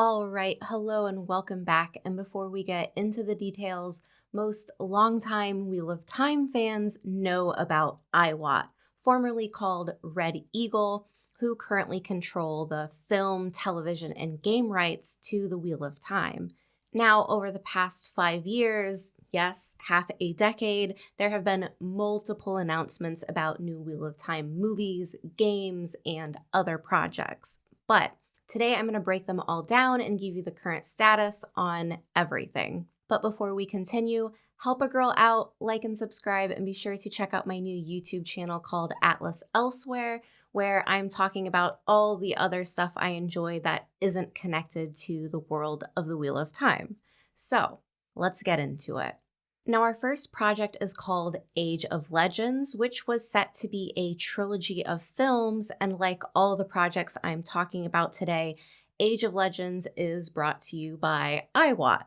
All right, hello and welcome back. And before we get into the details, most longtime Wheel of Time fans know about IWOT, formerly called Red Eagle, who currently control the film, television, and game rights to the Wheel of Time. Now, over the past 5 years, yes, half a decade, there have been multiple announcements about new Wheel of Time movies, games, and other projects. But today, I'm going to break them all down and give you the current status on everything. But before we continue, help a girl out, like and subscribe, and be sure to check out my new YouTube channel called Atlas Elsewhere, where I'm talking about all the other stuff I enjoy that isn't connected to the world of the Wheel of Time. So, let's get into it. Now, our first project is called Age of Legends, which was set to be a trilogy of films. And like all the projects I'm talking about today, Age of Legends is brought to you by IWOT.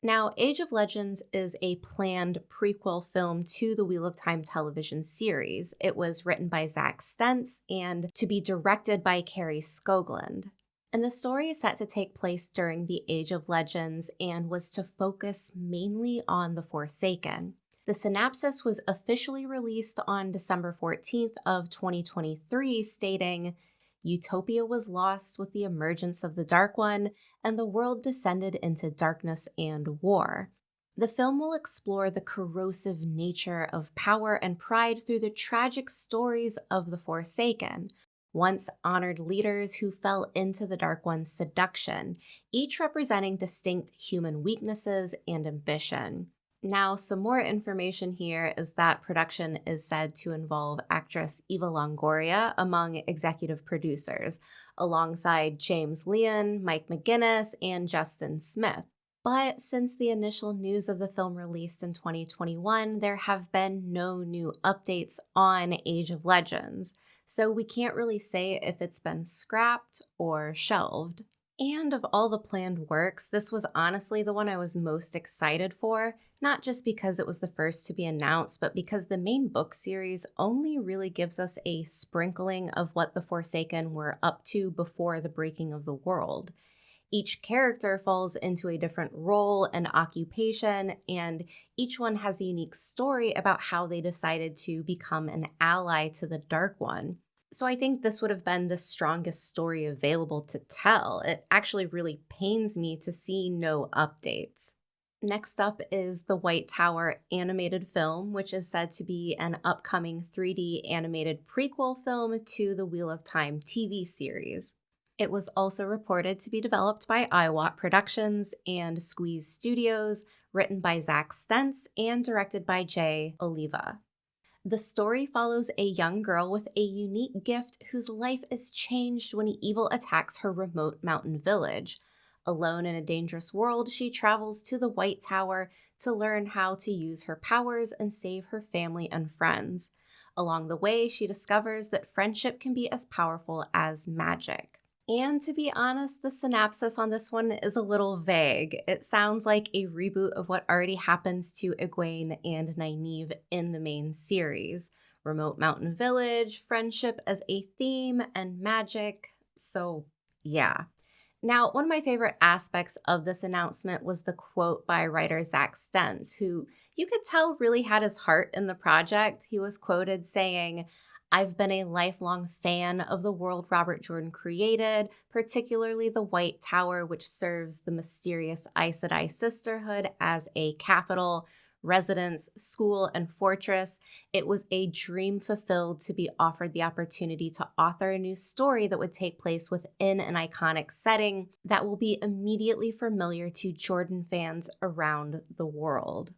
Now, Age of Legends is a planned prequel film to the Wheel of Time television series. It was written by Zach Stentz and to be directed by Carrie Skoglund. And the story is set to take place during the Age of Legends and was to focus mainly on the Forsaken. The synopsis was officially released on December 14th of 2023, stating, "Utopia was lost with the emergence of the Dark One, and the world descended into darkness and war." The film will explore the corrosive nature of power and pride through the tragic stories of the Forsaken, once honored leaders who fell into the Dark One's seduction, each representing distinct human weaknesses and ambition. Now, some more information here is that production is said to involve actress Eva Longoria among executive producers, alongside James Leon, Mike McGuinness, and Justin Smith. But since the initial news of the film released in 2021, there have been no new updates on Age of Legends, so we can't really say if it's been scrapped or shelved. And of all the planned works, this was honestly the one I was most excited for, not just because it was the first to be announced, but because the main book series only really gives us a sprinkling of what the Forsaken were up to before the breaking of the world. Each character falls into a different role and occupation, and each one has a unique story about how they decided to become an ally to the Dark One. So I think this would have been the strongest story available to tell. It actually really pains me to see no updates. Next up is the White Tower animated film, which is said to be an upcoming 3D animated prequel film to the Wheel of Time TV series. It was also reported to be developed by IWOT Productions and Squeeze Studios, written by Zach Stentz and directed by Jay Oliva. The story follows a young girl with a unique gift whose life is changed when evil attacks her remote mountain village. Alone in a dangerous world, she travels to the White Tower to learn how to use her powers and save her family and friends. Along the way, she discovers that friendship can be as powerful as magic. And to be honest, the synopsis on this one is a little vague. It sounds like a reboot of what already happens to Egwene and Nynaeve in the main series. Remote mountain village, friendship as a theme, and magic. So, yeah. Now, one of my favorite aspects of this announcement was the quote by writer Zach Stentz, who you could tell really had his heart in the project. He was quoted saying, "I've been a lifelong fan of the world Robert Jordan created, particularly the White Tower, which serves the mysterious Aes Sedai Sisterhood as a capital, residence, school, and fortress. It was a dream fulfilled to be offered the opportunity to author a new story that would take place within an iconic setting that will be immediately familiar to Jordan fans around the world."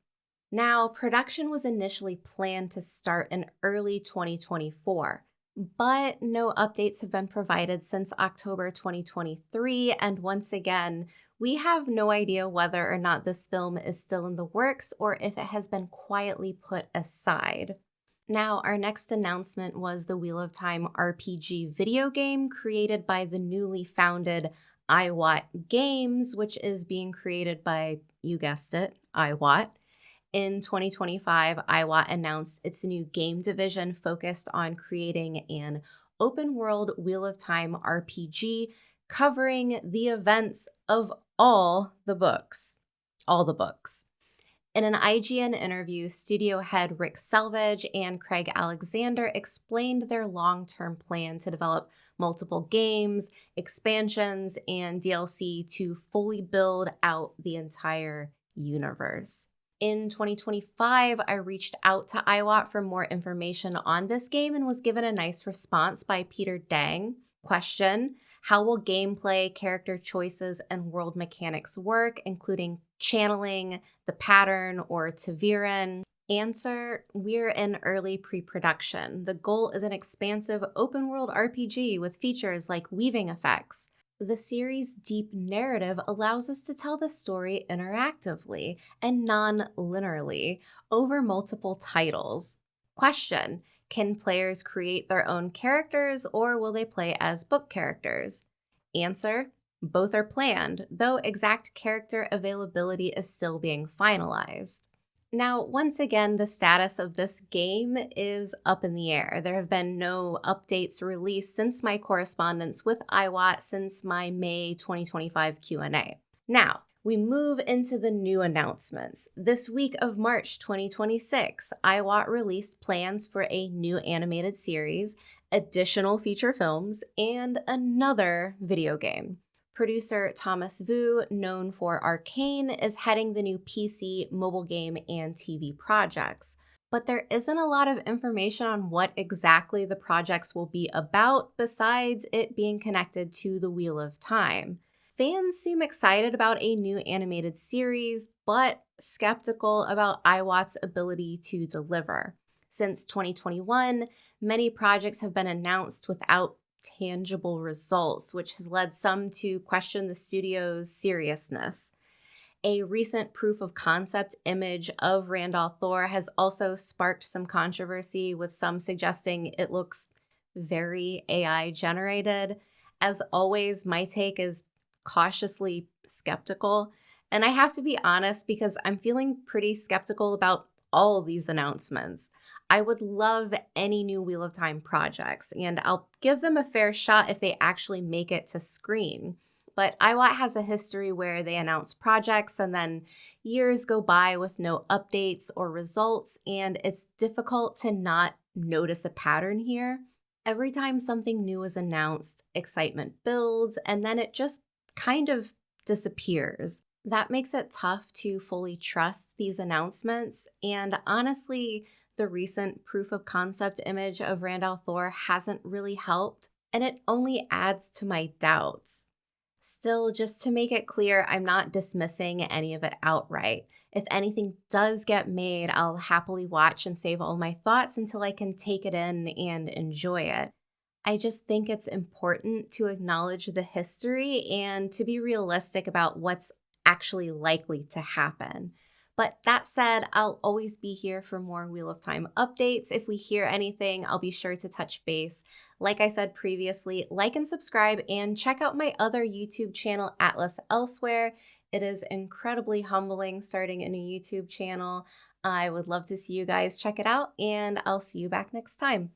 Now, production was initially planned to start in early 2024, but no updates have been provided since October 2023, and once again, we have no idea whether or not this film is still in the works or if it has been quietly put aside. Now, our next announcement was the Wheel of Time RPG video game created by the newly founded IWOT Games, which is being created by, you guessed it, IWOT. In 2025, IWOT announced its new game division focused on creating an open world Wheel of Time RPG covering the events of all the books. All the books. In an IGN interview, studio head Rick Selvage and Craig Alexander explained their long-term plan to develop multiple games, expansions, and DLC to fully build out the entire universe. In 2025, I reached out to IWOT for more information on this game and was given a nice response by Peter Dang. Question: how will gameplay, character choices, and world mechanics work, including channeling, the pattern, or Taviran? Answer: we're in early pre-production. The goal is an expansive open-world RPG with features like weaving effects. The series' deep narrative allows us to tell the story interactively and non-linearly over multiple titles. Question: can players create their own characters or will they play as book characters? Answer: both are planned, though exact character availability is still being finalized. Now, once again, the status of this game is up in the air. There have been no updates released since my correspondence with IWOT since my May 2025 Q&A. Now, we move into the new announcements. This week of March 2026, IWOT released plans for a new animated series, additional feature films, and another video game. Producer Thomas Vu, known for Arcane, is heading the new PC, mobile game, and TV projects. But there isn't a lot of information on what exactly the projects will be about besides it being connected to the Wheel of Time. Fans seem excited about a new animated series, but skeptical about IWOT's ability to deliver. Since 2021, many projects have been announced without tangible results, which has led some to question the studio's seriousness. A recent proof of concept image of Randall Thor has also sparked some controversy, with some suggesting it looks very AI generated. As always, my take is cautiously skeptical, and I have to be honest because I'm feeling pretty skeptical about all of these announcements. I would love any new Wheel of Time projects, and I'll give them a fair shot if they actually make it to screen. But IWOT has a history where they announce projects and then years go by with no updates or results, and it's difficult to not notice a pattern here. Every time something new is announced, excitement builds, and then it just kind of disappears. That makes it tough to fully trust these announcements, and honestly, the recent proof of concept image of Randall Thor hasn't really helped, and it only adds to my doubts. Still, just to make it clear, I'm not dismissing any of it outright. If anything does get made, I'll happily watch and save all my thoughts until I can take it in and enjoy it. I just think it's important to acknowledge the history and to be realistic about what's actually likely to happen. But that said, I'll always be here for more Wheel of Time updates. If we hear anything, I'll be sure to touch base. Like I said previously, like and subscribe and check out my other YouTube channel, Atlas Elsewhere. It is incredibly humbling starting a new YouTube channel. I would love to see you guys check it out, and I'll see you back next time.